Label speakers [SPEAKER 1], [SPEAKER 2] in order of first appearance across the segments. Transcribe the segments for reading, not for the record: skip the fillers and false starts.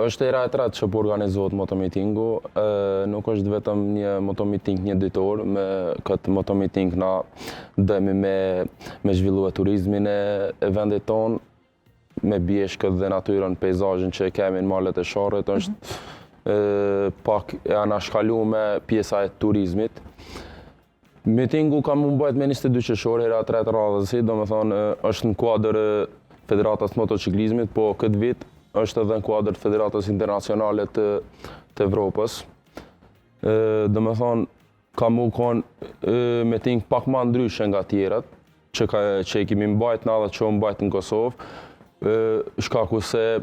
[SPEAKER 1] është era e tretë që po organizohet motomitingu. Nuk është vetëm një motomiting një ditor, me këtë motomiting na dëmi me zhvillu turizmin e vendit tonë, me bjeshkët dhe natyrën, pejzazhin që kemi në malet e Sharrit, është pak e anashkalu me pjesa e turizmit. Mitingu ka mu mbajt me 22 qershor, hera e tretë radhësi, do me thonë është në kuadër Federatës Motociklizmit, po këtë vit është edhe në kuadër Federatës Internacionale të Evropës. Do me thonë, ka mu konë miting pak ma ndryshe nga tjerët, që i kemi mbajt na dhe që mbajt në Kosovë, shkaku se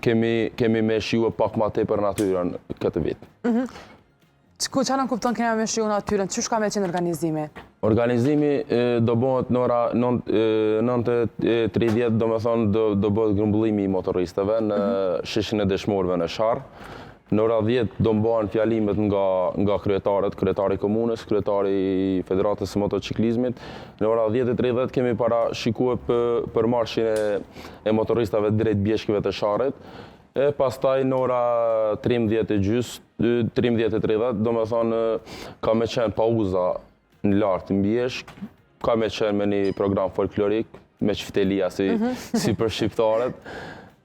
[SPEAKER 1] kemi me shiu pak ma te për natyrën këtë vit.
[SPEAKER 2] Që në kupton kemi me shiu natyrën, që shka me qenë organizimi?
[SPEAKER 1] Organizimi do bëhet në ora 9:30, do me thonë do bëhet grumbullimi i motoristëve në shishin e dëshmorëve në Sharr. Në ora 10 do mbahen fjalimet nga kryetarët, kryetari komunës, kryetari i Federatës së Motociklizmit. Në ora 10:30 kemi parashikuar për marshin e motoristëve drejt bjeshkëve të Sharrit. E pastaj në ora 13:30, do me thonë ka me qenë pauza në lartë në bjeshk, ka me qenë me një program folklorik, me qiftelia si për shqiptarët,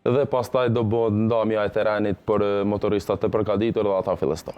[SPEAKER 1] dhe pastaj do bëhet ndamja e terenit për motoristat të përkaditur dhe ata fillestar.